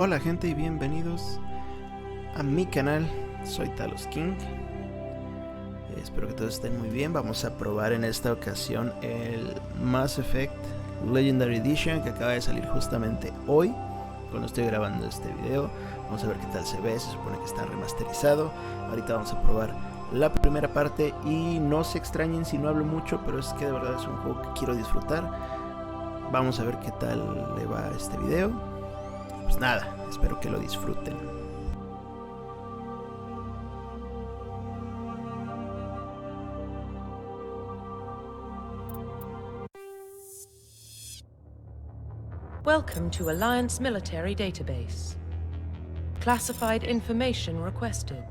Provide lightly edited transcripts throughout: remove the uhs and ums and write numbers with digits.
Hola gente y bienvenidos a mi canal, soy Talos King. Espero que todos estén muy bien. Vamos a probar en esta ocasión el Mass Effect Legendary Edition que acaba de salir justamente hoy cuando estoy grabando este video. Vamos a ver qué tal se ve, se supone que está remasterizado. Ahorita vamos a probar la primera parte y no se extrañen si no hablo mucho, pero es que de verdad es un juego que quiero disfrutar. Vamos a ver qué tal le va a este video. Pues nada, espero que lo disfruten. Welcome to Alliance Military Database. Classified information requested.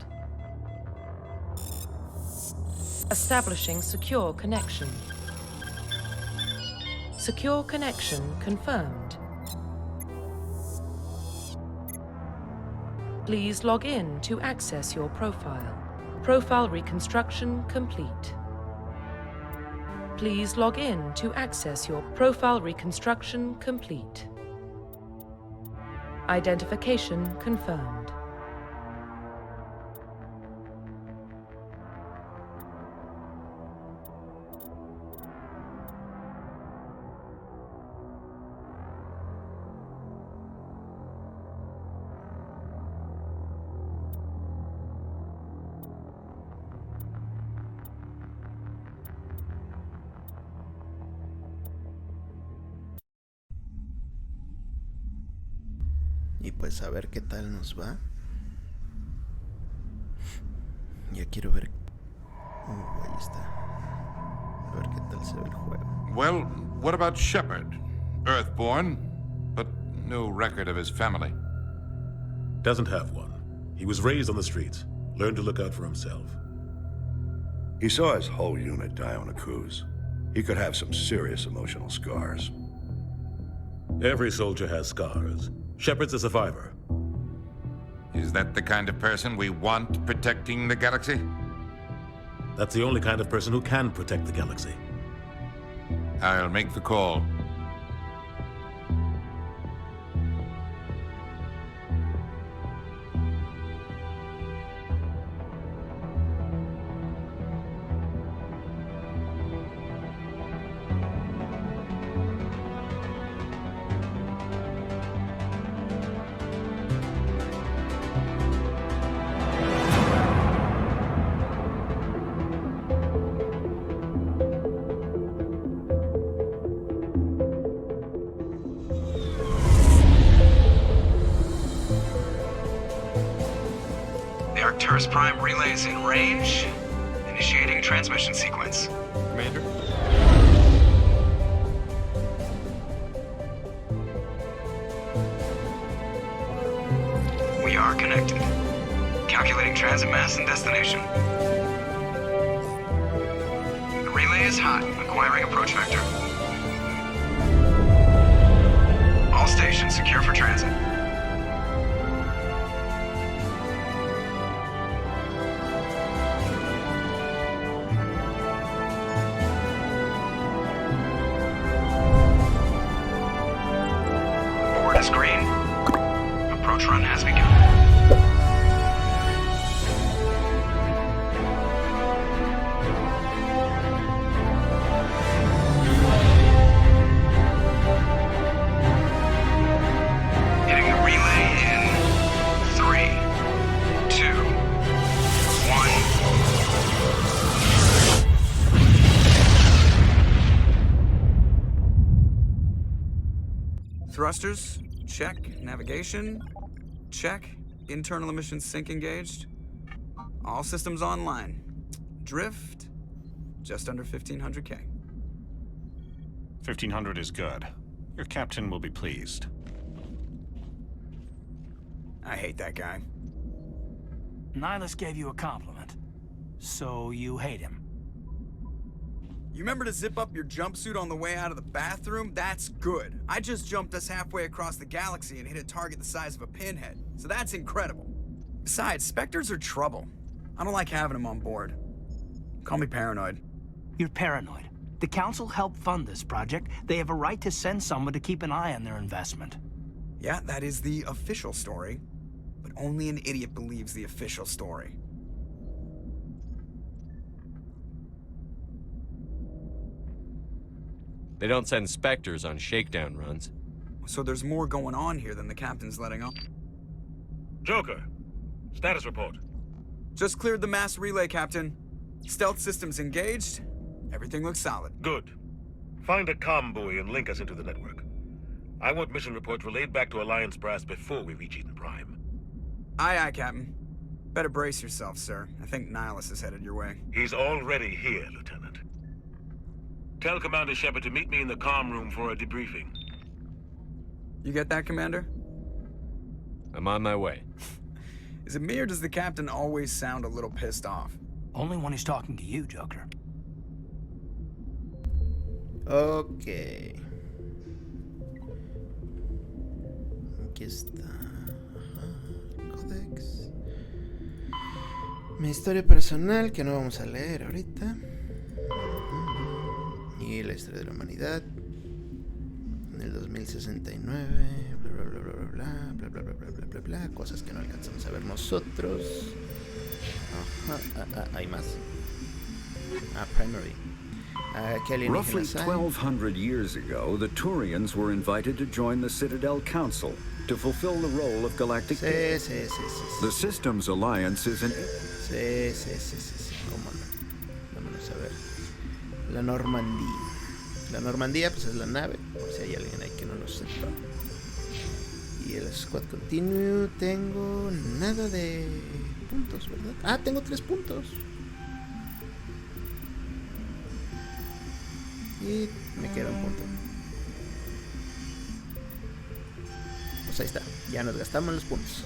Establishing secure connection. Secure connection confirmed. Please log in to access your profile. Profile reconstruction complete. Please log in to access your profile reconstruction complete. Identification confirmed. Y pues a ver qué tal nos va. Ya quiero ver. Ahí está. A ver qué tal se ve el juego. Well, what about Shepard? Earthborn, but no record of his family. Doesn't have one. He was raised on the streets. Learned to look out for himself. He saw his whole unit die on a cruise. He could have some serious emotional scars. Every soldier has scars. Shepard's a survivor. Is that the kind of person we want protecting the galaxy? That's the only kind of person who can protect the galaxy. I'll make the call. The Arcturus Prime relay is in range. Initiating transmission sequence. Commander? We are connected. Calculating transit mass and destination. The relay is hot. Acquiring approach vector. All stations secure for transit. Is green. Approach run has begun. Hitting the relay in 3, 2, 1. Thrusters. Check. Navigation. Check. Internal emissions sync engaged. All systems online. Drift. Just under 1500K. 1500 is good. Your captain will be pleased. I hate that guy. Nihilus gave you a compliment. So you hate him. You remember to zip up your jumpsuit on the way out of the bathroom? That's good. I just jumped us halfway across the galaxy and hit a target the size of a pinhead. So that's incredible. Besides, Spectres are trouble. I don't like having them on board. Call me paranoid. You're paranoid. The Council helped fund this project. They have a right to send someone to keep an eye on their investment. Yeah, that is the official story. But only an idiot believes the official story. They don't send specters on shakedown runs. So there's more going on here than the captain's letting on. Joker, status report. Just cleared the mass relay, Captain. Stealth systems engaged. Everything looks solid. Good. Find a comm buoy and link us into the network. I want mission reports relayed back to Alliance brass before we reach Eden Prime. Aye, aye, Captain. Better brace yourself, sir. I think Nihilus is headed your way. He's already here, Lieutenant. Tell Commander Shepard to meet me in the comm room for a debriefing. You get that, Commander? I'm on my way. Is it me or does the Captain always sound a little pissed off? Only when he's talking to you, Joker. Ok. Aquí está. Ajá, Codex. Mi historia personal, que no vamos a leer ahorita. Y la historia de la humanidad. En el 2069. Bla bla bla bla bla bla bla bla bla bla bla bla. Cosas que no alcanzamos a ver nosotros. Ajá, hay más. Primary. Roughly 1,200 years ago, the Turians were invited to join the Citadel Council to fulfill the role of galactic. Sí. The Systems Alliance is an. Sí. ¿Cómo no? Vámonos a ver. La Normandía. La Normandía, pues es la nave, por si hay alguien ahí que no lo sepa. Y el Squad Continue, tengo nada de puntos, ¿verdad? Ah, tengo 3 puntos. Y me queda un punto. Pues ahí está, ya nos gastamos los puntos.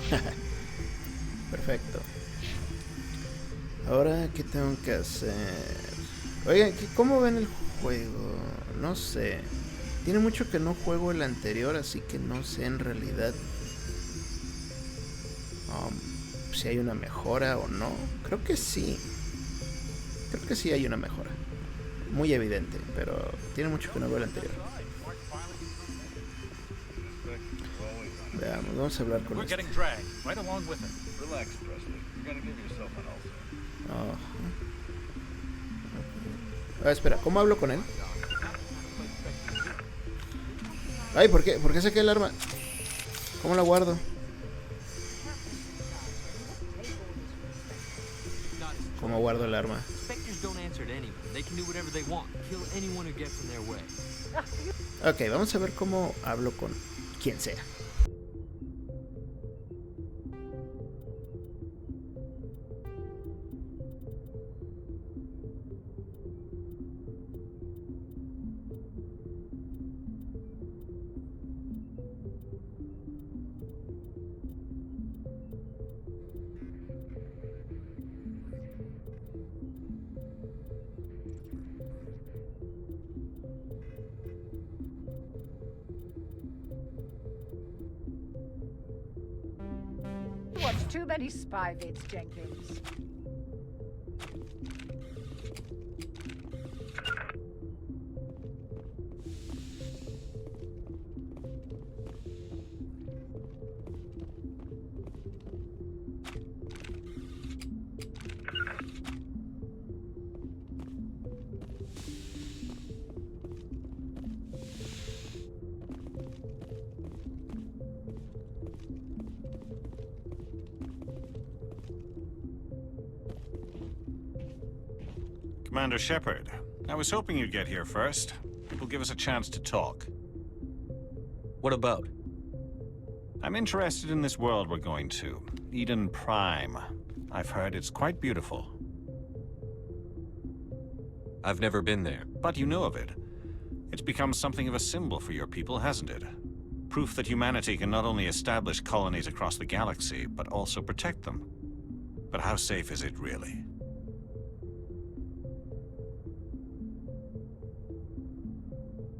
Perfecto. Ahora, ¿qué tengo que hacer? Oigan, ¿cómo ven el juego? No sé. Tiene mucho que no juego el anterior, así que no sé en realidad si hay una mejora o no. Creo que sí. Creo que sí hay una mejora. Muy evidente, pero tiene mucho que no veo el anterior. Veamos, vamos a hablar con este. Espera, ¿cómo hablo con él? Ay, ¿por qué? ¿Por qué saqué el arma? ¿Cómo la guardo? ¿Cómo guardo el arma? Ok, vamos a ver cómo hablo con quien sea. What's too many spy vids, Jenkins? Commander Shepard, I was hoping you'd get here first. It will give us a chance to talk. What about? I'm interested in this world we're going to, Eden Prime. I've heard it's quite beautiful. I've never been there. But you know of it. It's become something of a symbol for your people, hasn't it? Proof that humanity can not only establish colonies across the galaxy, but also protect them. But how safe is it really?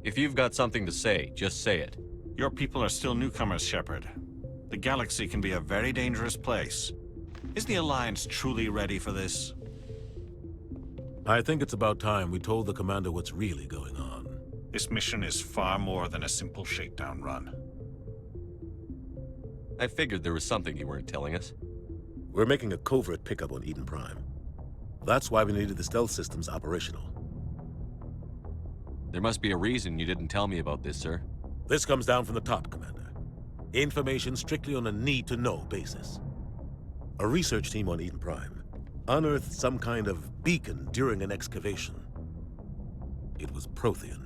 If you've got something to say, just say it. Your people are still newcomers, Shepard. The galaxy can be a very dangerous place. Is the Alliance truly ready for this? I think it's about time we told the commander what's really going on. This mission is far more than a simple shakedown run. I figured there was something you weren't telling us. We're making a covert pickup on Eden Prime. That's why we needed the stealth systems operational. There must be a reason you didn't tell me about this, sir. This comes down from the top, Commander. Information strictly on a need-to-know basis. A research team on Eden Prime unearthed some kind of beacon during an excavation. It was Prothean.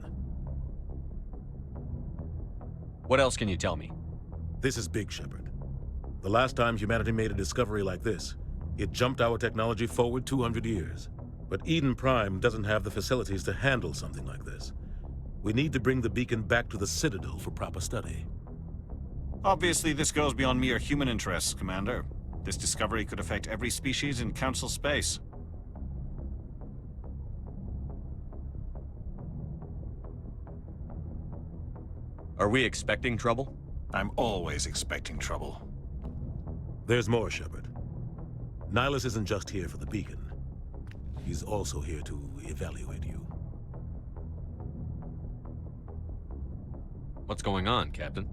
What else can you tell me? This is big, Shepard. The last time humanity made a discovery like this, it jumped our technology forward 200 years. But Eden Prime doesn't have the facilities to handle something like this. We need to bring the beacon back to the Citadel for proper study. Obviously, this goes beyond mere human interests, Commander. This discovery could affect every species in Council space. Are we expecting trouble? I'm always expecting trouble. There's more, Shepard. Nihilus isn't just here for the beacon. He's also here to evaluate you. What's going on, Captain?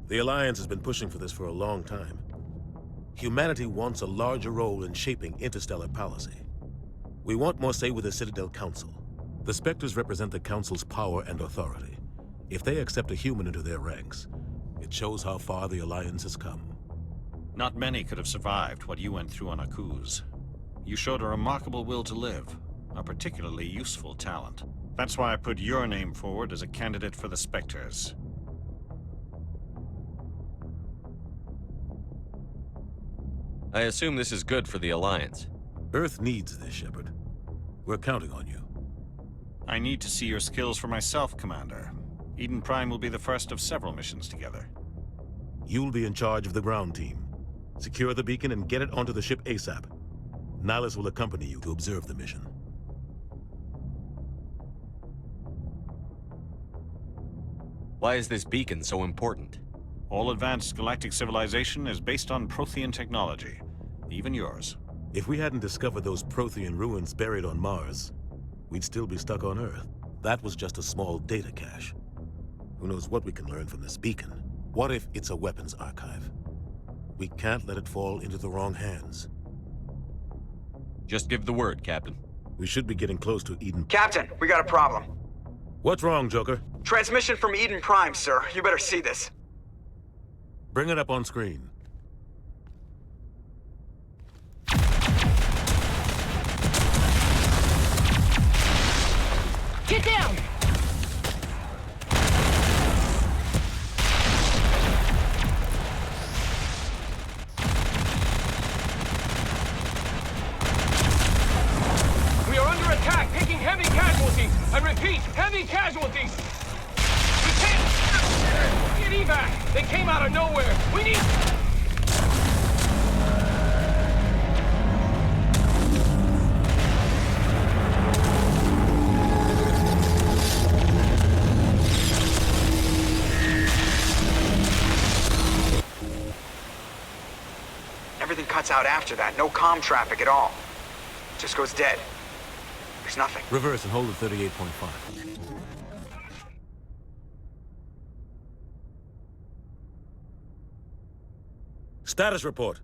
The Alliance has been pushing for this for a long time. Humanity wants a larger role in shaping interstellar policy. We want more say with the Citadel Council. The Spectres represent the Council's power and authority. If they accept a human into their ranks, it shows how far the Alliance has come. Not many could have survived what you went through on Akuz. You showed a remarkable will to live, a particularly useful talent. That's why I put your name forward as a candidate for the Spectres. I assume this is good for the Alliance. Earth needs this, Shepard. We're counting on you. I need to see your skills for myself, Commander. Eden Prime will be the first of several missions together. You'll be in charge of the ground team. Secure the beacon and get it onto the ship ASAP. Nihilus will accompany you to observe the mission. Why is this beacon so important? All advanced galactic civilization is based on Prothean technology, even yours. If we hadn't discovered those Prothean ruins buried on Mars, we'd still be stuck on Earth. That was just a small data cache. Who knows what we can learn from this beacon? What if it's a weapons archive? We can't let it fall into the wrong hands. Just give the word, Captain. We should be getting close to Eden. Captain, we got a problem. What's wrong, Joker? Transmission from Eden Prime, sir. You better see this. Bring it up on screen. Get down! We are under attack, taking heavy casualties. I repeat, heavy casualties. We can't get evac. They came out of nowhere. We need... Everything cuts out after that. No comm traffic at all. Just goes dead. There's nothing. Reverse and hold at 38.5. Status report.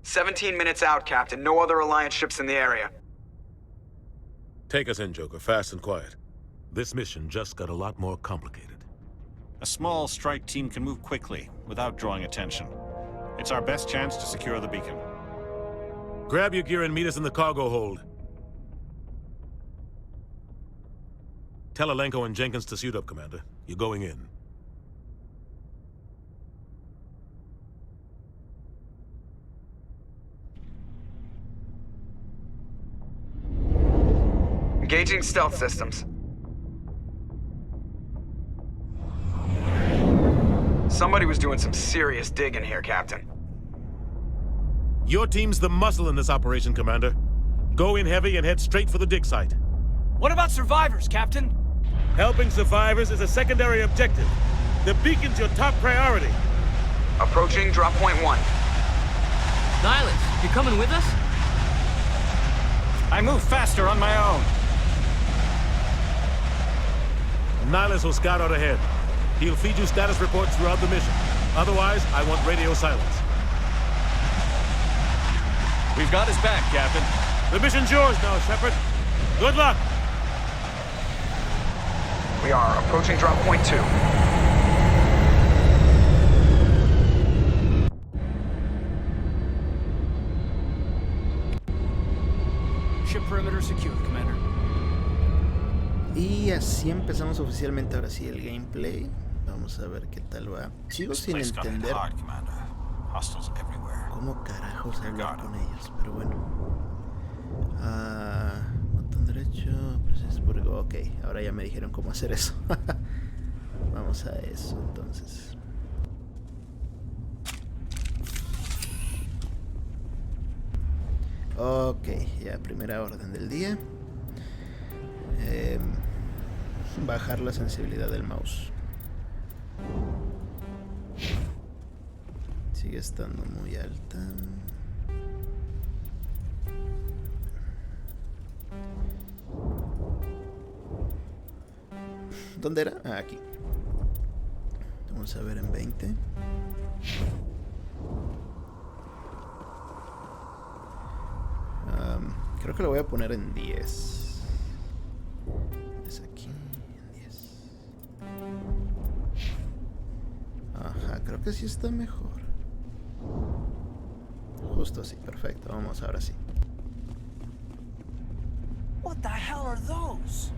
17 minutes out, Captain. No other Alliance ships in the area. Take us in, Joker, fast and quiet. This mission just got a lot more complicated. A small strike team can move quickly, without drawing attention. It's our best chance to secure the beacon. Grab your gear and meet us in the cargo hold. Tell Alenko and Jenkins to suit up, Commander. You're going in. Engaging stealth systems. Somebody was doing some serious digging here, Captain. Your team's the muscle in this operation, Commander. Go in heavy and head straight for the dig site. What about survivors, Captain? Helping survivors is a secondary objective. The beacon's your top priority. Approaching drop point 1. Nihilus, you coming with us? I move faster on my own. Nihilus will scout out ahead. He'll feed you status reports throughout the mission. Otherwise, I want radio silence. We've got his back, Captain. The mission's yours now, Shepard. Good luck. We are approaching drop point 2. Ship perimeter secured, Commander. Y así empezamos oficialmente ahora sí el gameplay. Vamos a ver qué tal va. Sigo sin entender cómo carajos hablar con ellos, pero bueno. Botón derecho, proceso por... Ok, ahora ya me dijeron cómo hacer eso. Vamos a eso entonces. Ok, ya primera orden del día. Bajar la sensibilidad del mouse. Sigue estando muy alta. ¿Dónde era? Ah, aquí. Vamos a ver en 20. Creo que lo voy a poner en 10. Es aquí, en 10. Ajá, creo que sí está mejor. Justo así, perfecto. Vamos, ahora sí. What the hell are those?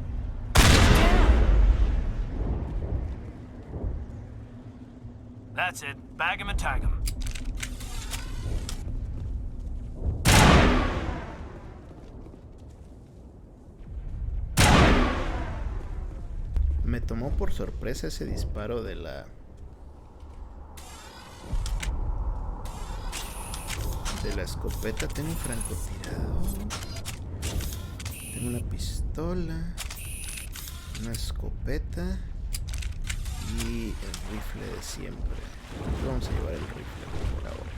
That's it. Bag him and tag him. Me tomó por sorpresa ese disparo de la escopeta. Tengo un francotirador, tengo una pistola, una escopeta y el rifle de siempre. Vamos a llevar el rifle por ahora.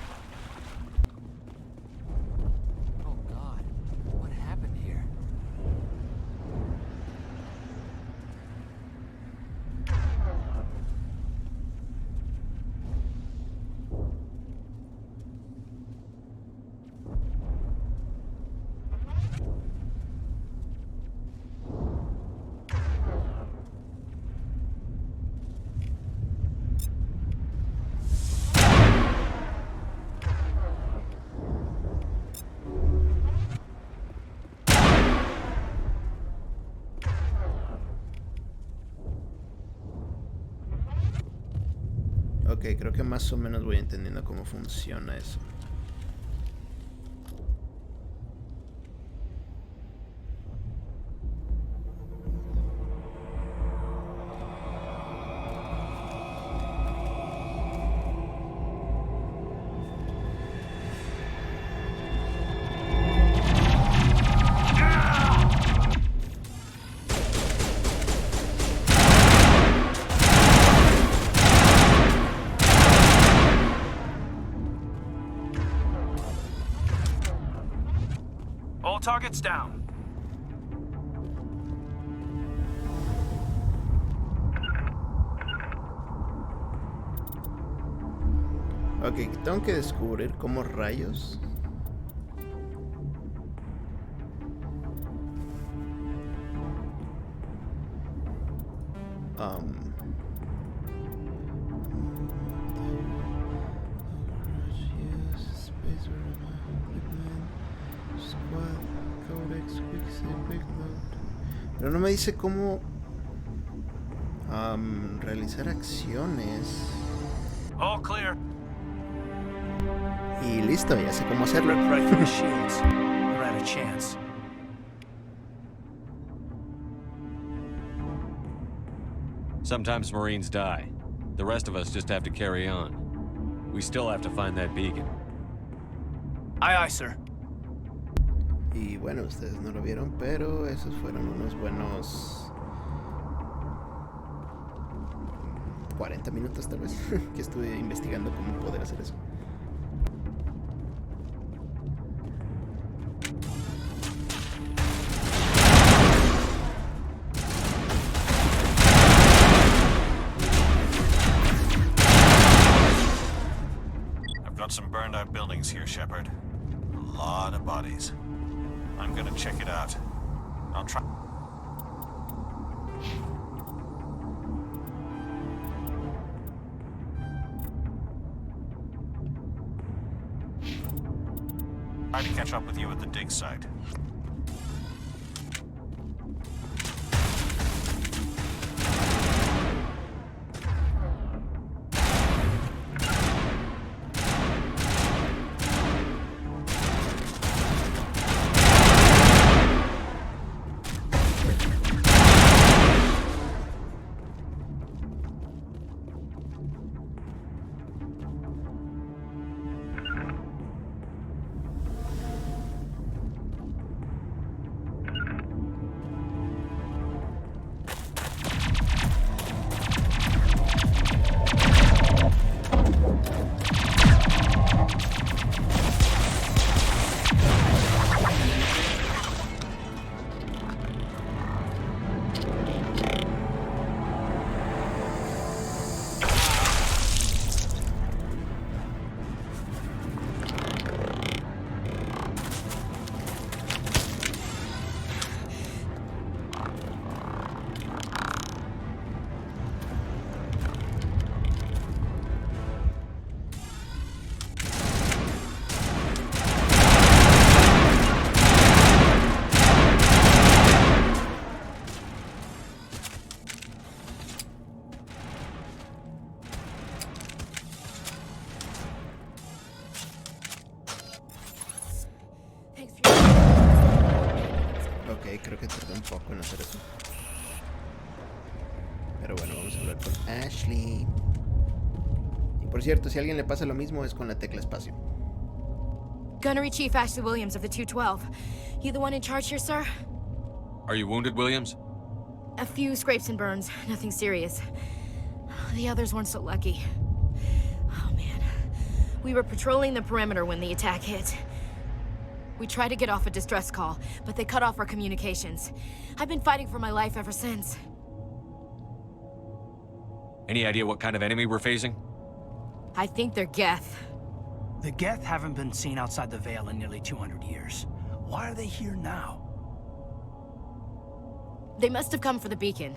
Ok, creo que más o menos voy entendiendo cómo funciona eso. All targets down. Ok, tengo que descubrir cómo rayos. Pero no me dice cómo realizar acciones. All clear. Y listo, ya sé cómo hacerlo. Right for the shields. We're out of chance. Sometimes Marines die. The rest of us just have to carry on. We still have to find that beacon. Aye, aye, sir. Y bueno, ustedes no lo vieron, pero esos fueron unos buenos 40 minutos tal vez que estuve investigando cómo poder hacer eso. some burned out buildings here, Shepard. A lot of bodies. I'm gonna check it out. I'll try. Try to catch up with you at the dig site. Creo que tardé un poco en hacer eso. Pero bueno, vamos a hablar con Ashley. Y por cierto, si a alguien le pasa lo mismo, es con la tecla espacio. Gunnery Chief Ashley Williams of the 212. You the one in charge here, sir? Are you wounded, Williams? A few scrapes and burns, nothing serious. The others weren't so lucky. Oh man. We were patrolling the perimeter when the attack hit. We tried to get off a distress call, but they cut off our communications. I've been fighting for my life ever since. Any idea what kind of enemy we're facing? I think they're Geth. The Geth haven't been seen outside the Veil in nearly 200 years. Why are they here now? They must have come for the beacon.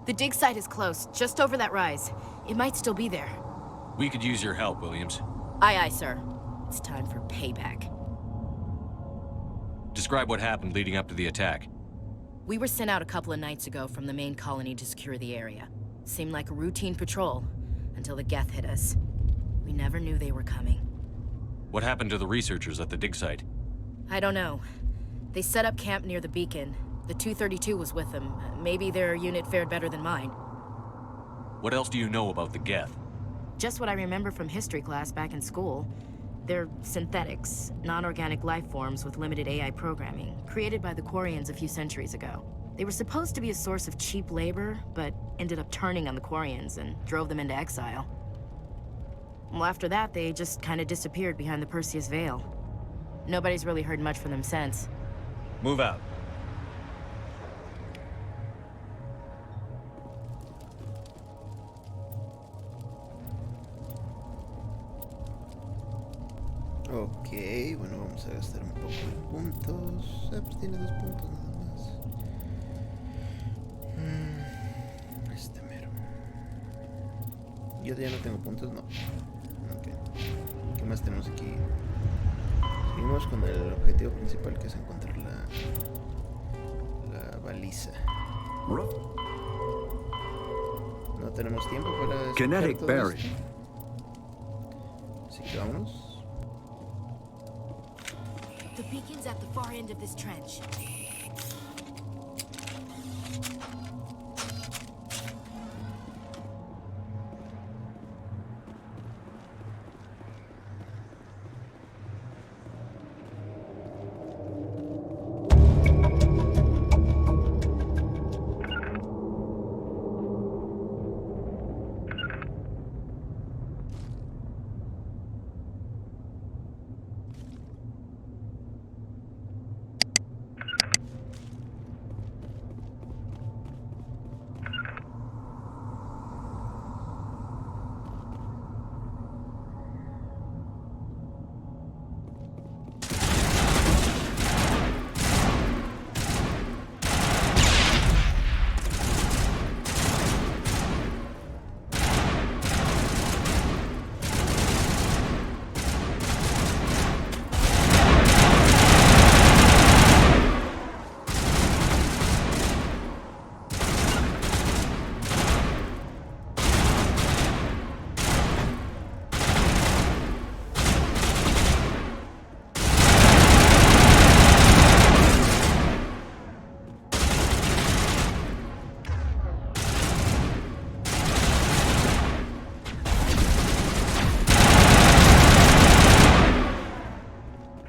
The dig site is close, just over that rise. It might still be there. We could use your help, Williams. Aye, aye, sir. It's time for payback. Describe what happened leading up to the attack. We were sent out a couple of nights ago from the main colony to secure the area. Seemed like a routine patrol, until the Geth hit us. We never knew they were coming. What happened to the researchers at the dig site? I don't know. They set up camp near the beacon. The 232 was with them. Maybe their unit fared better than mine. What else do you know about the Geth? Just what I remember from history class back in school. They're synthetics, non-organic life forms with limited AI programming, created by the Quarians a few centuries ago. They were supposed to be a source of cheap labor, but ended up turning on the Quarians and drove them into exile. Well, after that, they just kind of disappeared behind the Perseus Veil. Nobody's really heard much from them since. Move out. Ok, bueno, vamos a gastar un poco de puntos. Pues tiene 2 puntos nada más. Este mero. Yo ya no tengo puntos, no. Ok. ¿Qué más tenemos aquí? Seguimos con el objetivo principal, que es encontrar la baliza. No tenemos tiempo para Kinetic todo Barrier. esto. Así que vámonos. The beacon's at the far end of this trench.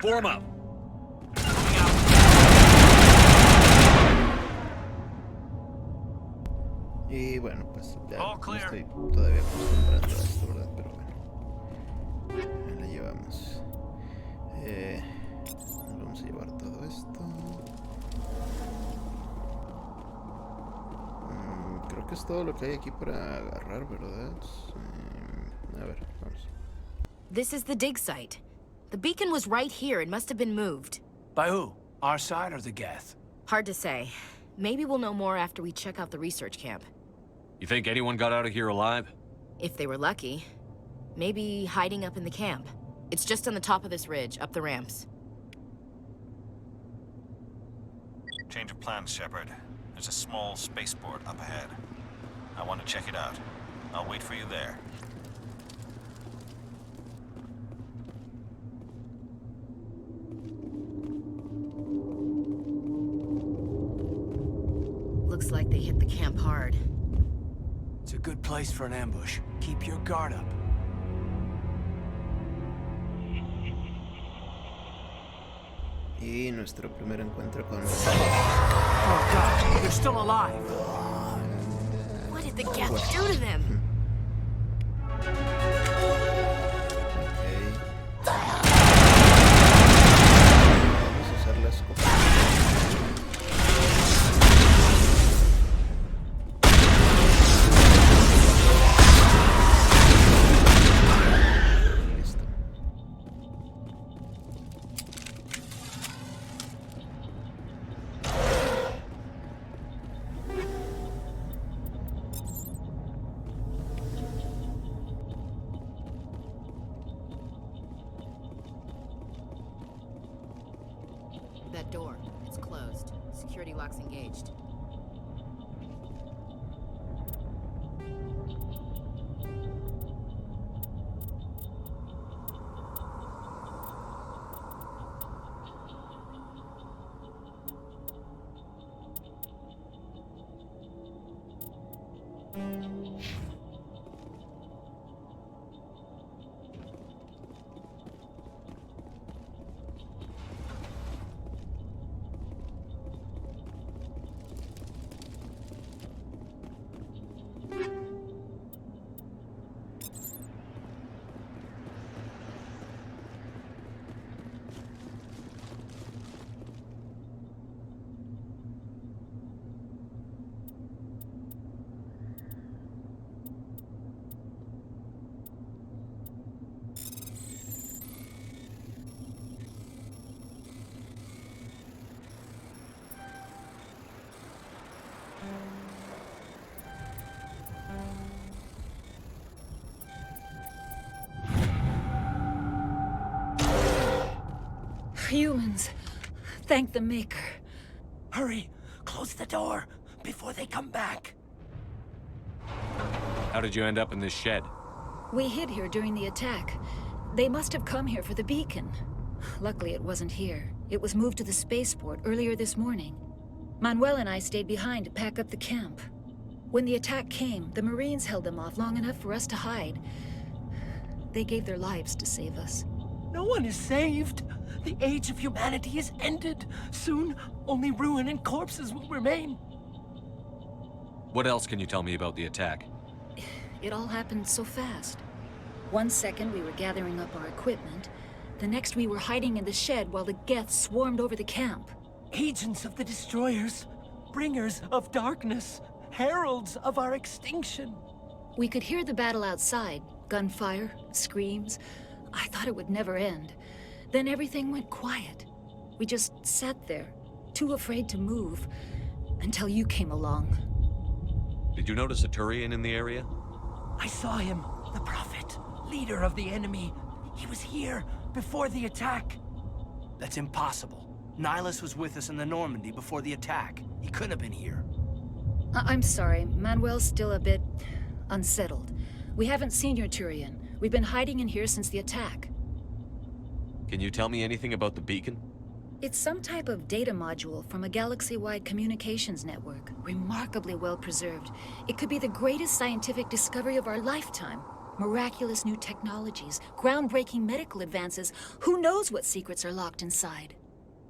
Form up. Y bueno, pues ya no estoy todavía acostumbrado a esto, ¿verdad? Pero bueno, ahí la llevamos. Vamos a llevar todo esto. Creo que es todo lo que hay aquí para agarrar, ¿verdad? A ver, vamos. This is the dig site. The beacon was right here. It must have been moved. By who? Our side or the Geth? Hard to say. Maybe we'll know more after we check out the research camp. You think anyone got out of here alive? If they were lucky. Maybe hiding up in the camp. It's just on the top of this ridge, up the ramps. Change of plans, Shepard. There's a small spaceport up ahead. I want to check it out. I'll wait for you there. Looks like they hit the camp hard. It's a good place for an ambush. Keep your guard up. Y nuestro primer encuentro con... Oh God, they're still alive. What did the Geth do to them? Vamos a usar la escopeta. That door, it's closed. Security lock's engaged. Humans. Thank the Maker. Hurry! Close the door before they come back. How did you end up in this shed? We hid here during the attack. They must have come here for the beacon. Luckily, it wasn't here. It was moved to the spaceport earlier this morning. Manuel and I stayed behind to pack up the camp. When the attack came, the Marines held them off long enough for us to hide. They gave their lives to save us. No one is saved. The age of humanity is ended. Soon, only ruin and corpses will remain. What else can you tell me about the attack? It all happened so fast. 1 second we were gathering up our equipment. The next we were hiding in the shed while the Geth swarmed over the camp. Agents of the Destroyers, bringers of darkness, heralds of our extinction. We could hear the battle outside. Gunfire, screams. I thought it would never end. Then everything went quiet. We just sat there, too afraid to move, until you came along. Did you notice a Turian in the area? I saw him, the Prophet, leader of the enemy. He was here before the attack. That's impossible. Nihilus was with us in the Normandy before the attack. He couldn't have been here. I'm sorry. Manuel's still a bit unsettled. We haven't seen your Turian. We've been hiding in here since the attack. Can you tell me anything about the beacon? It's some type of data module from a galaxy-wide communications network. Remarkably well preserved. It could be the greatest scientific discovery of our lifetime. Miraculous new technologies, groundbreaking medical advances. Who knows what secrets are locked inside?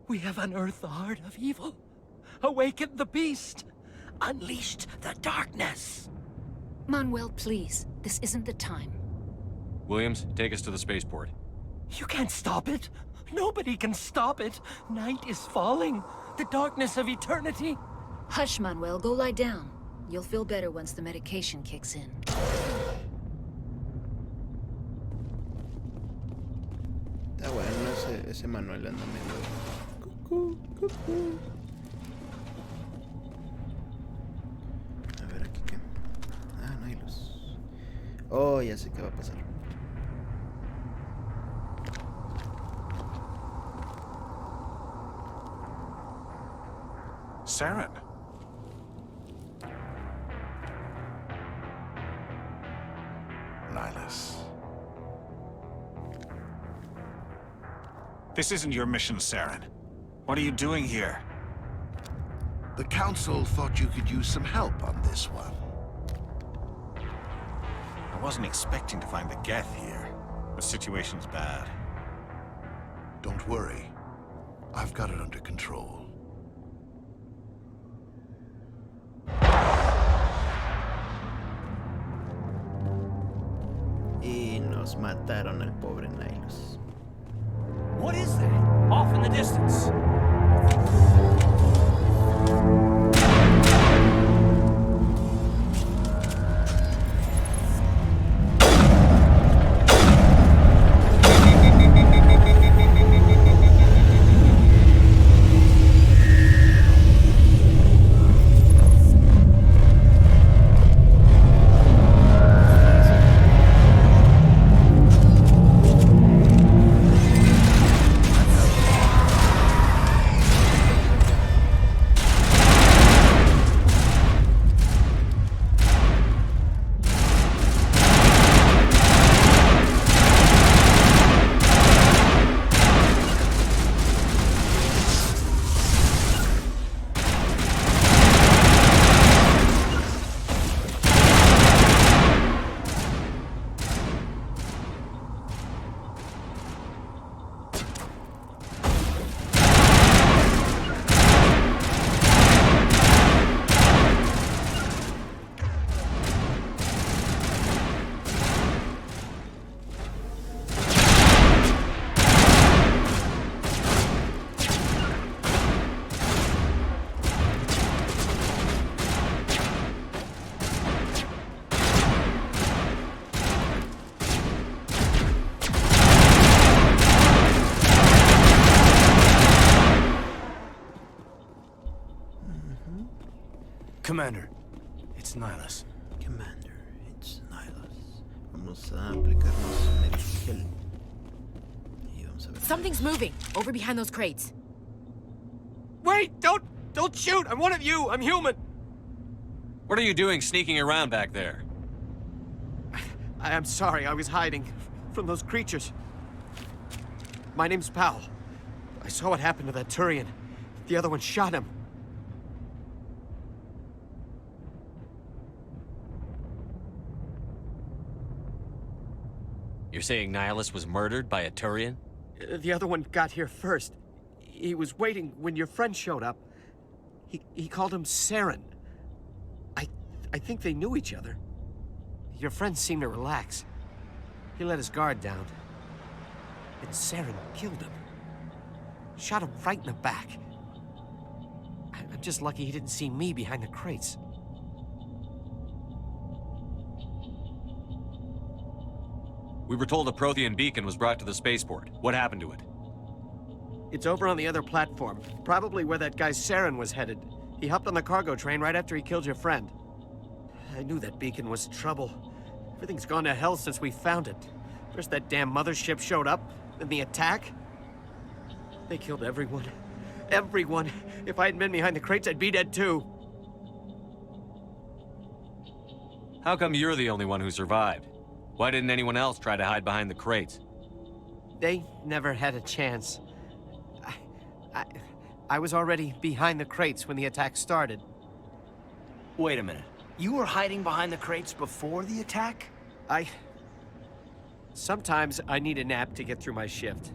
We have unearthed the heart of evil, awakened the beast, unleashed the darkness. Manuel, please. This isn't the time. Williams, take us to the spaceport. You can't stop it. Nobody can stop it. Night is falling. The darkness of eternity. Hush, Manuel. Go lie down. You'll feel better once the medication kicks in. Está bueno, ese Manuel anda medio... Cucú. A ver, aquí qué... Ah, no hay luz. Oh, ya sé qué va a pasar. Saren. Nihilus. This isn't your mission, Saren. What are you doing here? The Council thought you could use some help on this one. I wasn't expecting to find the Geth here. The situation's bad. Don't worry. I've got it under control. Y nos mataron al pobre Nihilus. What is that? Off in the distance. Commander, it's Nihilus. Commander, it's Nihilus. Vamos a aplicarnos Medgel. Y vamos a ver. Something's moving over behind those crates. Wait! Don't shoot! I'm one of you! I'm human! What are you doing sneaking around back there? I'm sorry, I was hiding from those creatures. My name's Powell. I saw what happened to that Turian. The other one shot him. You're saying Nihilus was murdered by a Turian? The other one got here first. He was waiting when your friend showed up. He called him Saren. I think they knew each other. Your friend seemed to relax. He let his guard down. And Saren killed him. Shot him right in the back. I'm just lucky he didn't see me behind the crates. We were told a Prothean beacon was brought to the spaceport. What happened to it? It's over on the other platform. Probably where that guy Saren was headed. He hopped on the cargo train right after he killed your friend. I knew that beacon was trouble. Everything's gone to hell since we found it. First that damn mothership showed up, then the attack. They killed everyone. Everyone. If I hadn't been behind the crates, I'd be dead too. How come you're the only one who survived? Why didn't anyone else try to hide behind the crates? They never had a chance. I was already behind the crates when the attack started. Wait a minute. You were hiding behind the crates before the attack? I Sometimes I need a nap to get through my shift.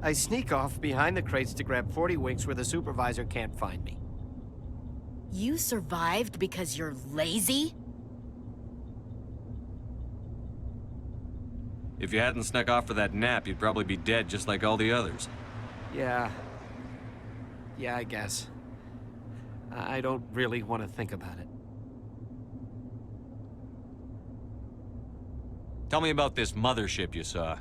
I sneak off behind the crates to grab 40 winks where the supervisor can't find me. You survived because you're lazy? If you hadn't snuck off for that nap, you'd probably be dead just like all the others. Yeah, I guess. I don't really want to think about it. Tell me about this mothership you saw.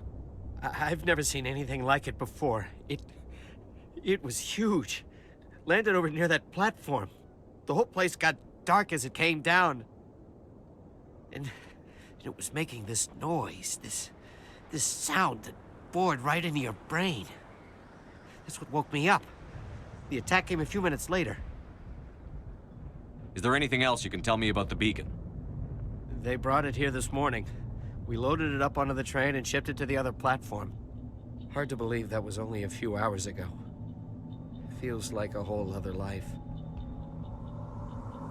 I've never seen anything like it before. It was huge. Landed over near that platform. The whole place got dark as it came down. And it was making this noise, this sound that bored right into your brain. That's what woke me up. The attack came a few minutes later. Is there anything else you can tell me about the beacon? They brought it here this morning. We loaded it up onto the train and shipped it to the other platform. Hard to believe that was only a few hours ago. Feels like a whole other life.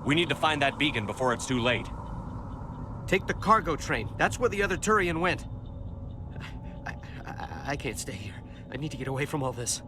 We need to find that beacon before it's too late. Take the cargo train. That's where the other Turian went. I can't stay here. I need to get away from all this.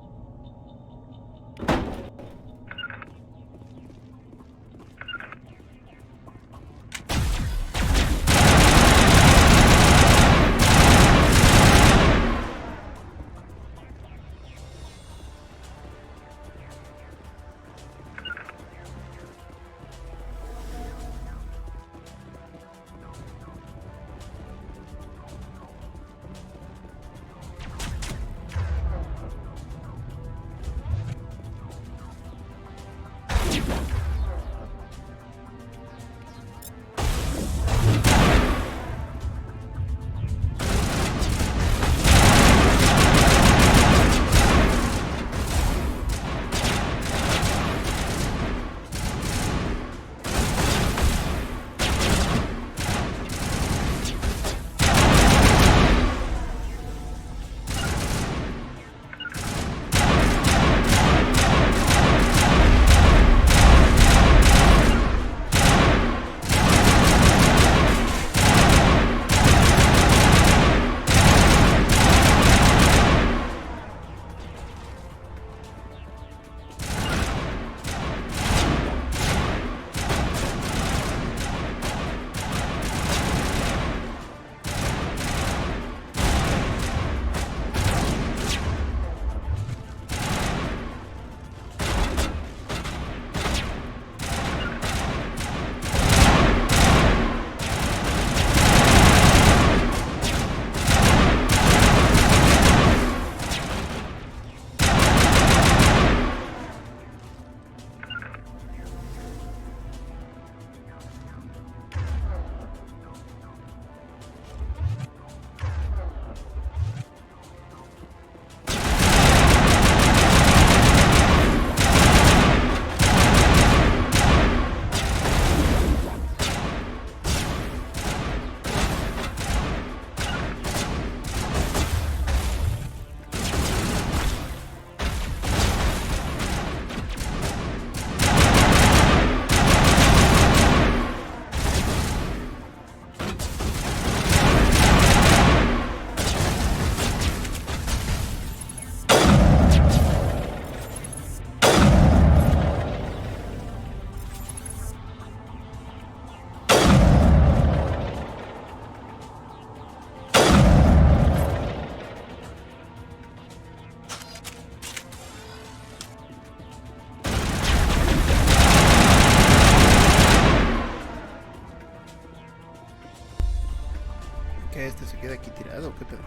¿Este se queda aquí tirado o qué pedo?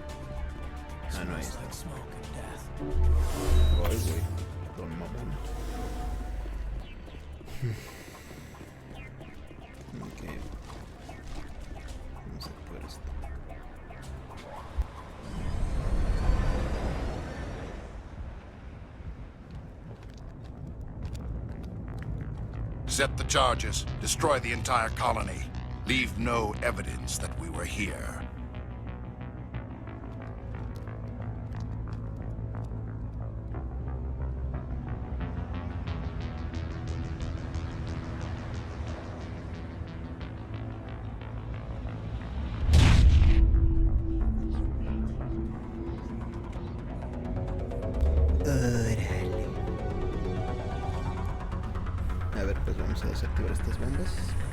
Ah, no, ahí está. Ay, güey. Don mamón. Ok. Vamos a por esto. Set the charges. Destroy the entire colony. Leave no evidence that we were here.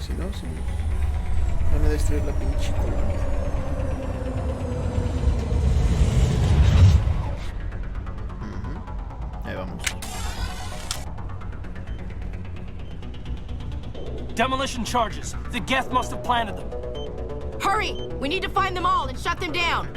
Si no, si van a destruir la pinche colonia. Ahí vamos. Demolition charges. The Geth must have planted them. Hurry! We need to find them all and shut them down.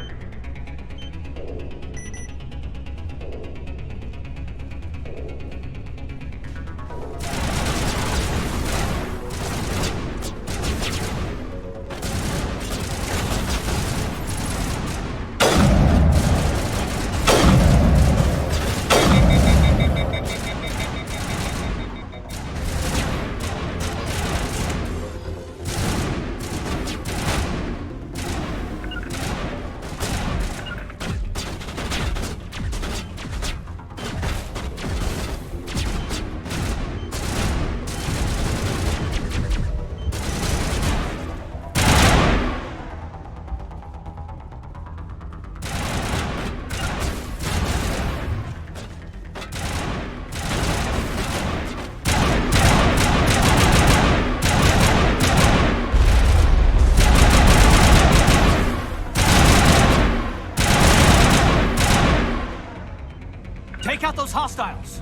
Take out those hostiles!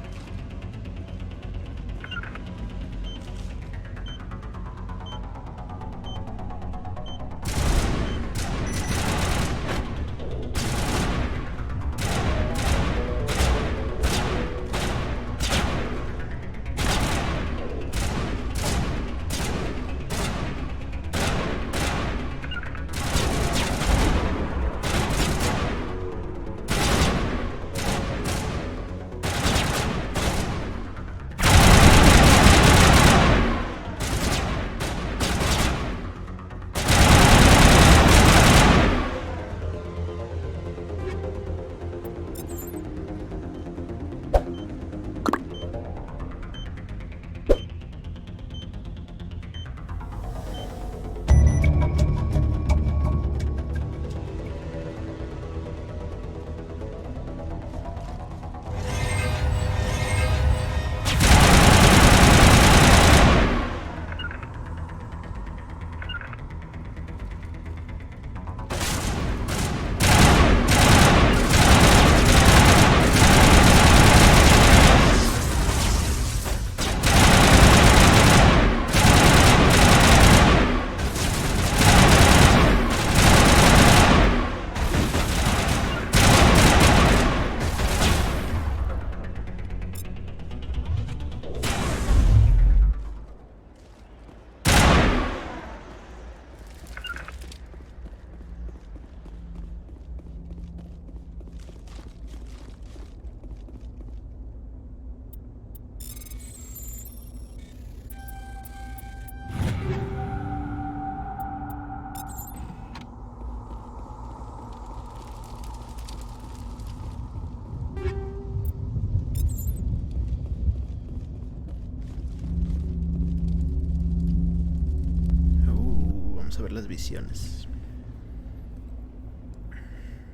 A ver las visiones.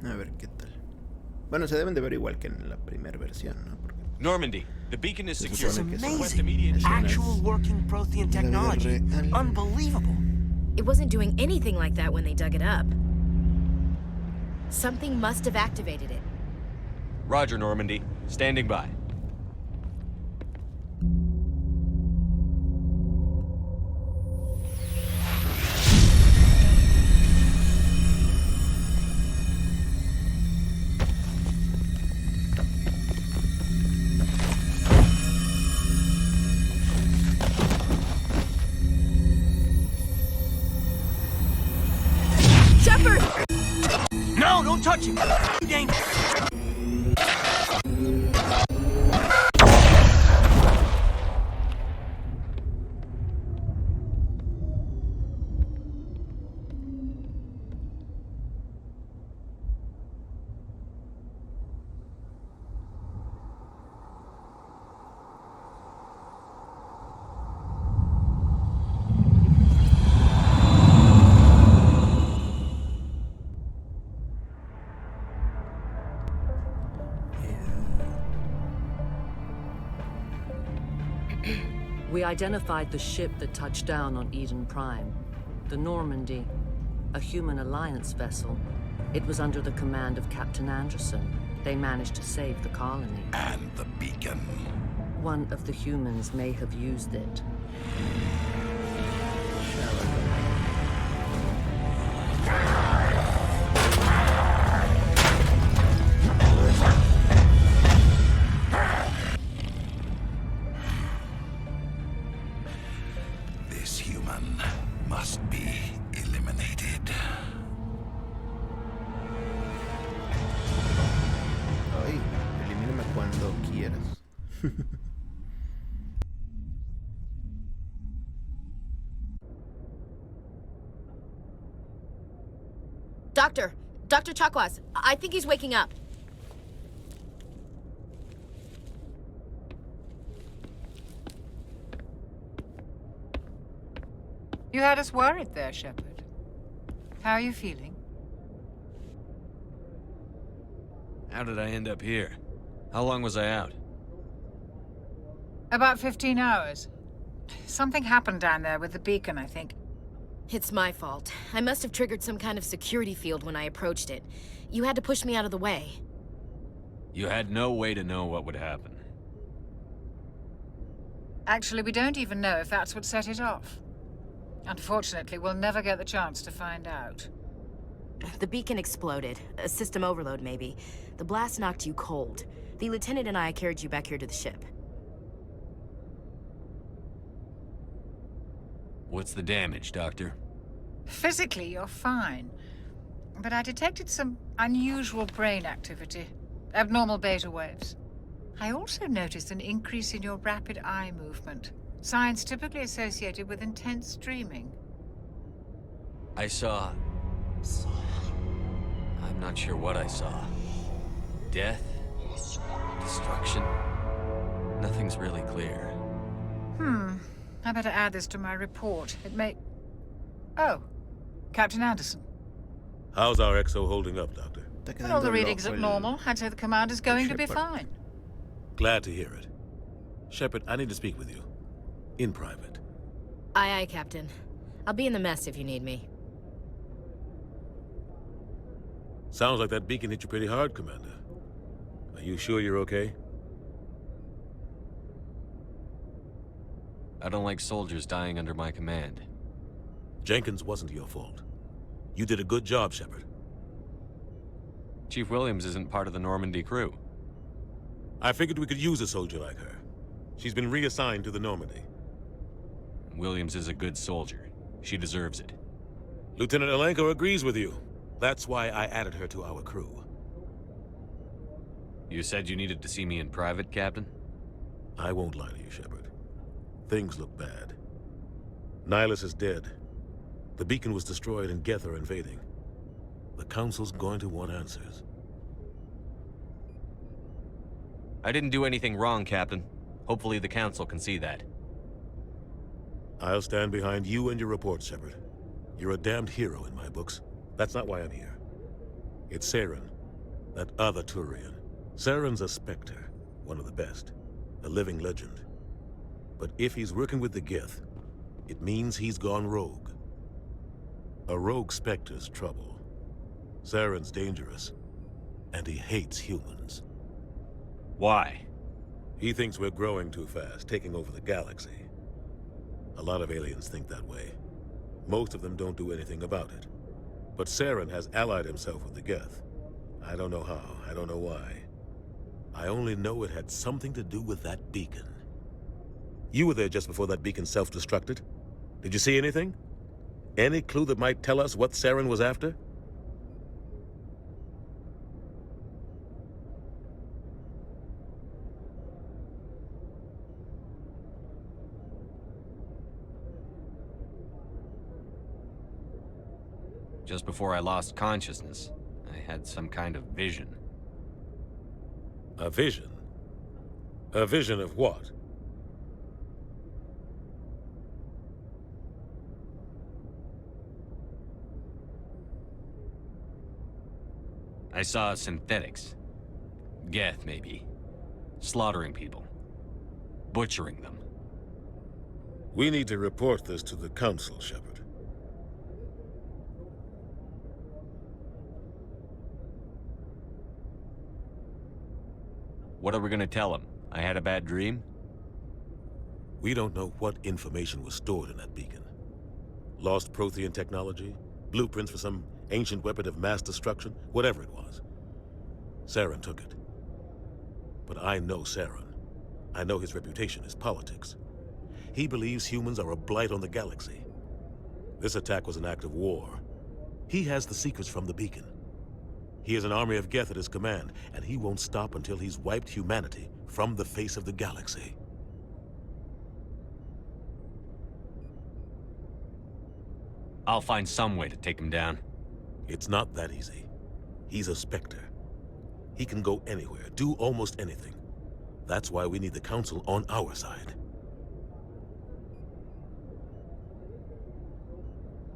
A ver qué tal. Bueno, se deben de ver igual que en la primera versión, ¿no? Porque Normandy, the beacon is secure. This is amazing. Actual working Prothean technology. Unbelievable. It wasn't doing anything like that when they dug it up. Something must have activated it. Roger, Normandy. Standing by. No, don't touch him! Too dangerous! identified the ship that touched down on Eden Prime. The Normandy, a human alliance vessel. It was under the command of Captain Anderson. They managed to save the colony. And the beacon. One of the humans may have used it. This human must be eliminated. Ay, elimíname cuando quieras. Dr. Chakwas, I think he's waking up. You had us worried there, Shepard. How are you feeling? How did I end up here? How long was I out? About 15 hours. Something happened down there with the beacon, I think. It's my fault. I must have triggered some kind of security field when I approached it. You had to push me out of the way. You had no way to know what would happen. Actually, we don't even know if that's what set it off. Unfortunately, we'll never get the chance to find out. The beacon exploded. A system overload, maybe. The blast knocked you cold. The lieutenant and I carried you back here to the ship. What's the damage, Doctor? Physically, you're fine. But I detected some unusual brain activity. Abnormal beta waves. I also noticed an increase in your rapid eye movement. Signs typically associated with intense dreaming. I saw... I'm not sure what I saw. Death? Destruction? Nothing's really clear. I better add this to my report. It may... Oh, Captain Anderson. How's our XO holding up, Doctor? When all the readings look normal, I'd say the commander's going to be fine. Glad to hear it. Shepard, I need to speak with you. In private. Aye, aye, Captain. I'll be in the mess if you need me. Sounds like that beacon hit you pretty hard, Commander. Are you sure you're okay? I don't like soldiers dying under my command. Jenkins wasn't your fault. You did a good job, Shepard. Chief Williams isn't part of the Normandy crew. I figured we could use a soldier like her. She's been reassigned to the Normandy. Williams is a good soldier. She deserves it. Lieutenant Alenko agrees with you. That's why I added her to our crew. You said you needed to see me in private, Captain? I won't lie to you, Shepard. Things look bad. Nihilus is dead. The beacon was destroyed and Geth are invading. The Council's going to want answers. I didn't do anything wrong, Captain. Hopefully the Council can see that. I'll stand behind you and your report, Shepard. You're a damned hero in my books. That's not why I'm here. It's Saren, that other Turian. Saren's a Spectre, one of the best, a living legend. But if he's working with the Geth, it means he's gone rogue. A rogue Spectre's trouble. Saren's dangerous, and he hates humans. Why? He thinks we're growing too fast, taking over the galaxy. A lot of aliens think that way. Most of them don't do anything about it. But Saren has allied himself with the Geth. I don't know how, I don't know why. I only know it had something to do with that beacon. You were there just before that beacon self-destructed. Did you see anything? Any clue that might tell us what Saren was after? Just before I lost consciousness, I had some kind of vision. A vision? A vision of what? I saw synthetics. Geth, maybe. Slaughtering people. Butchering them. We need to report this to the Council, Shepard. What are we gonna tell him? I had a bad dream? We don't know what information was stored in that beacon. Lost Prothean technology, blueprints for some ancient weapon of mass destruction, whatever it was. Saren took it. But I know Saren. I know his reputation is politics. He believes humans are a blight on the galaxy. This attack was an act of war. He has the secrets from the beacon. He has an army of Geth at his command, and he won't stop until he's wiped humanity from the face of the galaxy. I'll find some way to take him down. It's not that easy. He's a Spectre. He can go anywhere, do almost anything. That's why we need the Council on our side.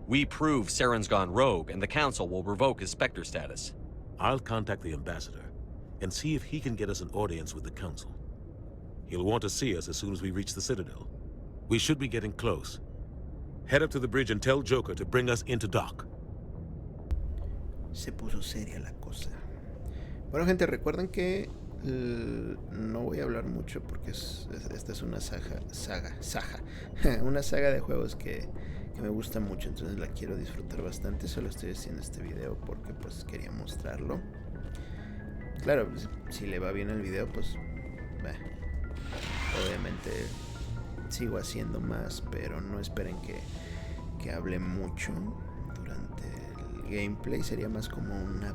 We prove Saren's gone rogue, and the Council will revoke his Spectre status. I'll contact the Ambassador and see if he can get us an audience with the Council. He'll want to see us as soon as we reach the Citadel. We should be getting close. Head up to the bridge and tell Joker to bring us into dock. Se puso seria la cosa. Bueno, gente, recuerden que no voy a hablar mucho porque esta es una saga, una saga de juegos que me gusta mucho, entonces la quiero disfrutar bastante. Solo estoy haciendo este video porque pues quería mostrarlo. Claro, pues, si le va bien el video, pues obviamente sigo haciendo más, pero no esperen que hable mucho durante el gameplay. Sería más como una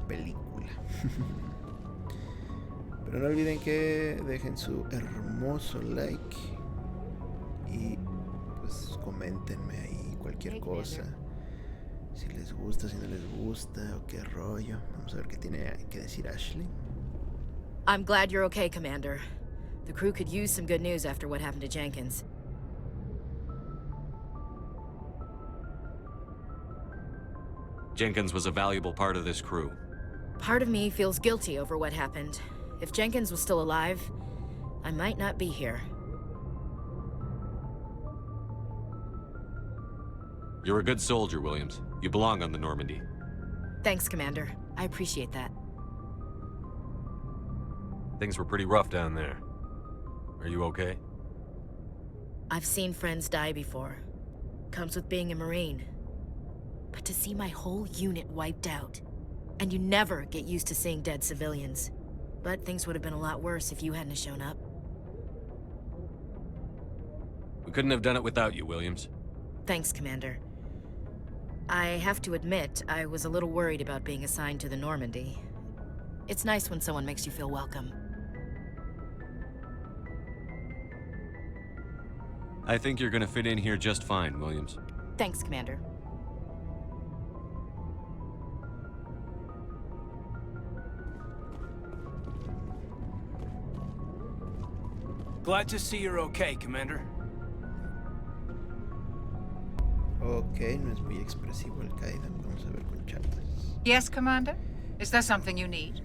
película. Pero no olviden que dejen su hermoso like y pues coméntenme ahí cualquier cosa, si les gusta, si no les gusta o qué rollo. Vamos a ver qué tiene que decir Ashley. I'm glad you're okay, Commander. The crew could use some good news after what happened to Jenkins. Jenkins was a valuable part of this crew. Part of me feels guilty over what happened. If Jenkins was still alive, I might not be here. You're a good soldier, Williams. You belong on the Normandy. Thanks, Commander. I appreciate that. Things were pretty rough down there. Are you okay? I've seen friends die before. Comes with being a Marine. But to see my whole unit wiped out, and you never get used to seeing dead civilians. But things would have been a lot worse if you hadn't shown up. We couldn't have done it without you, Williams. Thanks, Commander. I have to admit, I was a little worried about being assigned to the Normandy. It's nice when someone makes you feel welcome. I think you're gonna fit in here just fine, Williams. Thanks, Commander. Glad to see you're okay, Commander. Ok, no es muy expresivo el Kaidan. Vamos a ver con chapas. Yes, Commander? Is there something you need?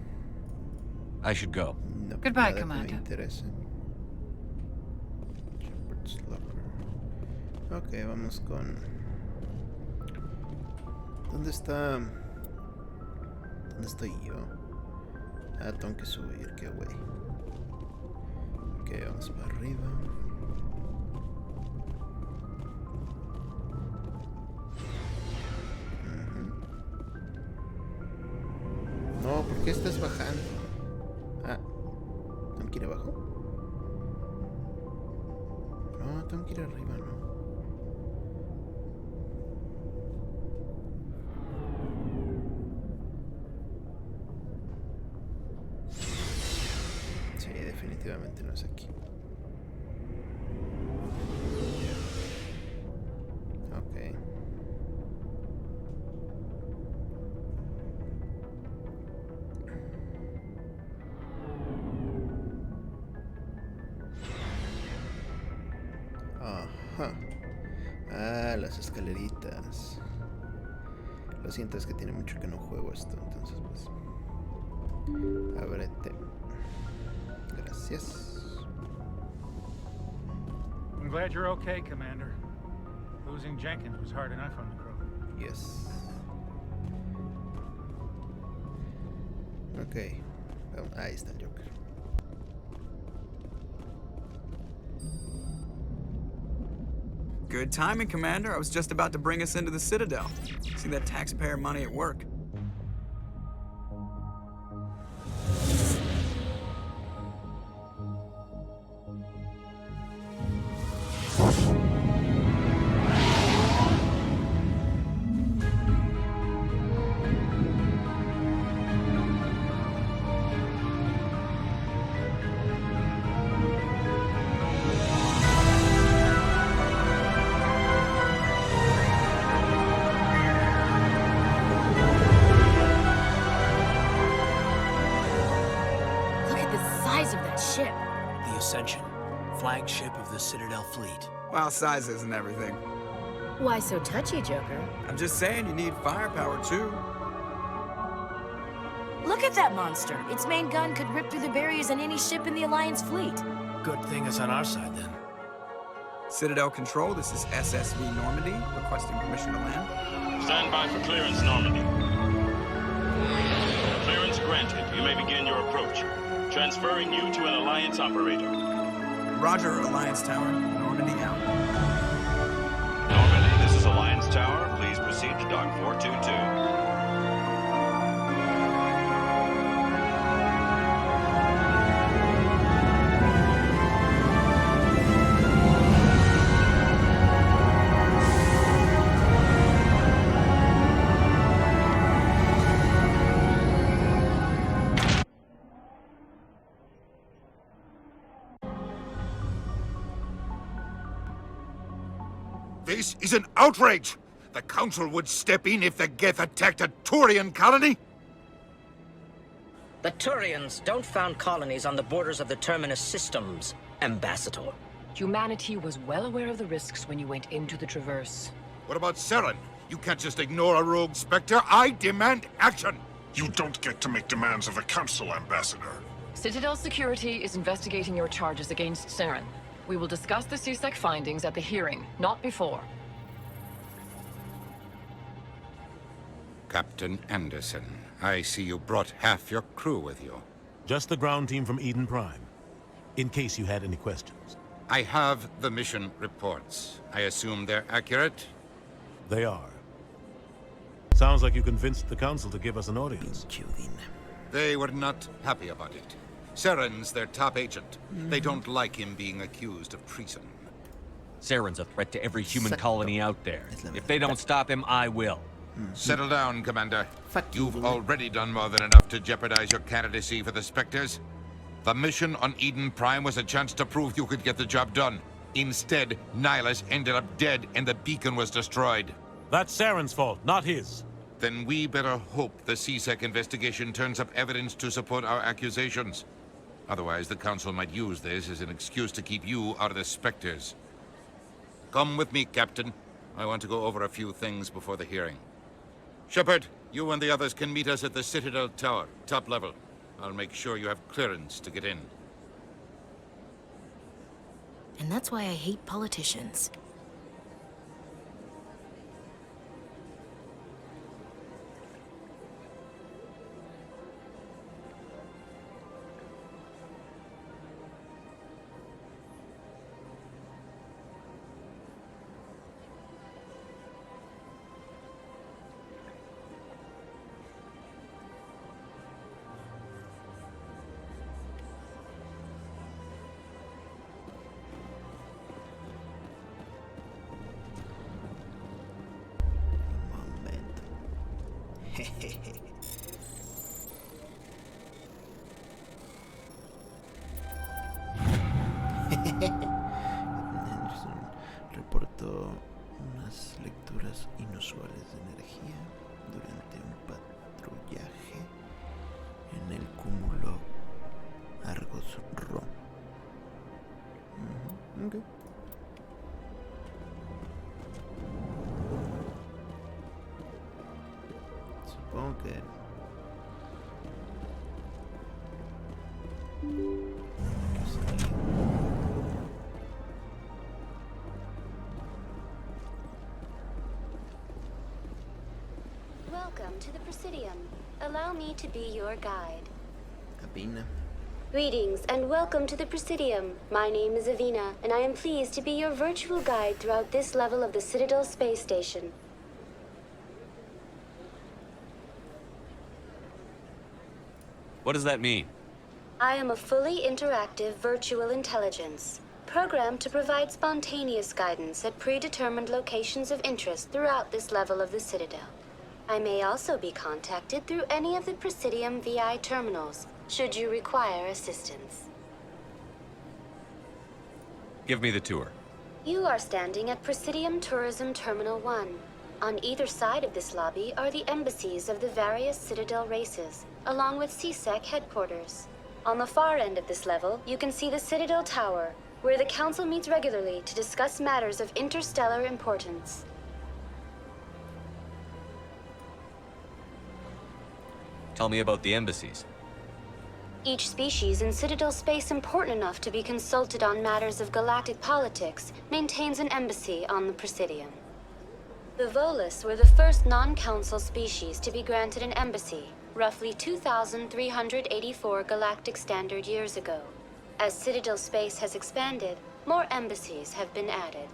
I should go. No, Goodbye, nada Commander. Que me interesa. Shepard's Locker. Ok, vamos con... ¿Dónde está? ¿Dónde estoy yo? Ah, tengo que subir, qué güey. Ok, vamos para arriba. No, ¿por qué estás bajando? Ah, ¿tengo que ir abajo? No, tengo que ir arriba, ¿no? Sí, definitivamente no es aquí. Ok. Ajá. Ah, las escaleritas. Lo siento, es que tiene mucho que no juego esto, entonces pues... Ábrete. Gracias. glad you're okay, Commander. Losing Jenkins was hard enough on the crew. Yes. Ok. Ahí está el Joker. Good timing, Commander. I was just about to bring us into the Citadel. See that taxpayer money at work. Flagship of the Citadel fleet. Well, size isn't everything. Why so touchy, Joker? I'm just saying you need firepower, too. Look at that monster. Its main gun could rip through the barriers in any ship in the Alliance fleet. Good thing it's on our side, then. Citadel Control, this is SSV Normandy, requesting permission to land. Stand by for clearance, Normandy. Clearance granted. You may begin your approach. Transferring you to an Alliance operator. Roger, Alliance Tower. Normandy out. Normandy, this is Alliance Tower. Please proceed to Dock 422. This is an outrage! The Council would step in if the Geth attacked a Turian colony? The Turians don't found colonies on the borders of the Terminus systems, Ambassador. Humanity was well aware of the risks when you went into the Traverse. What about Saren? You can't just ignore a rogue Spectre. I demand action! You don't get to make demands of the Council, Ambassador. Citadel Security is investigating your charges against Saren. We will discuss the CSEC findings at the hearing, not before. Captain Anderson, I see you brought half your crew with you. Just the ground team from Eden Prime, in case you had any questions. I have the mission reports. I assume they're accurate? They are. Sounds like you convinced the Council to give us an audience. They were not happy about it. Saren's their top agent. They don't like him being accused of treason. Saren's a threat to every human colony out there. If they don't stop him, I will. Settle down, Commander. You've already done more than enough to jeopardize your candidacy for the Spectres. The mission on Eden Prime was a chance to prove you could get the job done. Instead, Nihilus ended up dead and the beacon was destroyed. That's Saren's fault, not his. Then we better hope the CSEC investigation turns up evidence to support our accusations. Otherwise, the Council might use this as an excuse to keep you out of the Spectres. Come with me, Captain. I want to go over a few things before the hearing. Shepard, you and the others can meet us at the Citadel Tower, top level. I'll make sure you have clearance to get in. And that's why I hate politicians. Reportó unas lecturas inusuales de energía durante un patrullaje en el cúmulo Argos Ro. Okay. Supongo que Welcome to the Presidium. Allow me to be your guide. Cabina. Greetings and welcome to the Presidium. My name is Avina, and I am pleased to be your virtual guide throughout this level of the Citadel Space Station. What does that mean? I am a fully interactive virtual intelligence, programmed to provide spontaneous guidance at predetermined locations of interest throughout this level of the Citadel. I may also be contacted through any of the Presidium VI terminals, should you require assistance. Give me the tour. You are standing at Presidium Tourism Terminal 1. On either side of this lobby are the embassies of the various Citadel races, along with CSEC headquarters. On the far end of this level, you can see the Citadel Tower, where the Council meets regularly to discuss matters of interstellar importance. Tell me about the embassies. Each species in Citadel space important enough to be consulted on matters of galactic politics maintains an embassy on the Presidium. The Volus were the first non-council species to be granted an embassy, roughly 2,384 galactic standard years ago. As Citadel space has expanded, more embassies have been added.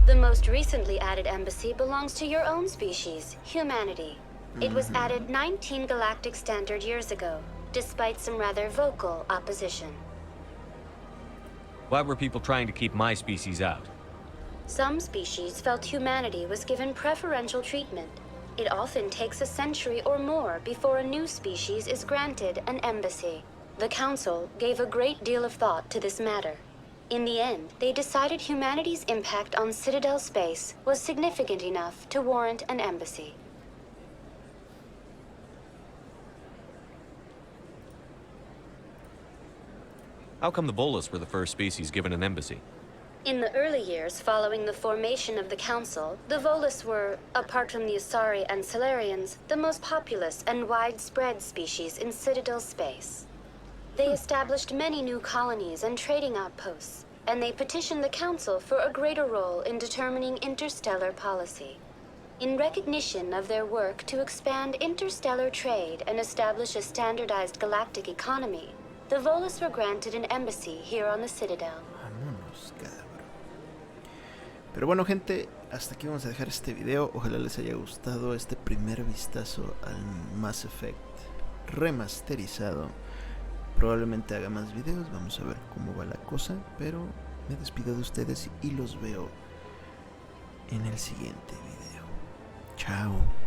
The most recently added embassy belongs to your own species, humanity. It was added 19 galactic standard years ago, despite some rather vocal opposition. Why were people trying to keep my species out? Some species felt humanity was given preferential treatment. It often takes a century or more before a new species is granted an embassy. The Council gave a great deal of thought to this matter. In the end, they decided humanity's impact on Citadel space was significant enough to warrant an embassy. How come the Volus were the first species given an embassy? In the early years following the formation of the Council, the Volus were, apart from the Asari and Solarians, the most populous and widespread species in Citadel space. They established many new colonies and trading outposts, and they petitioned the Council for a greater role in determining interstellar policy. In recognition of their work to expand interstellar trade and establish a standardized galactic economy, the Volus were granted an embassy here on the Citadel. Vámonos, cabrón. Pero bueno, gente, hasta aquí vamos a dejar este video. Ojalá les haya gustado este primer vistazo al Mass Effect remasterizado. Probablemente haga más videos, vamos a ver cómo va la cosa, pero me despido de ustedes y los veo en el siguiente video. Chao.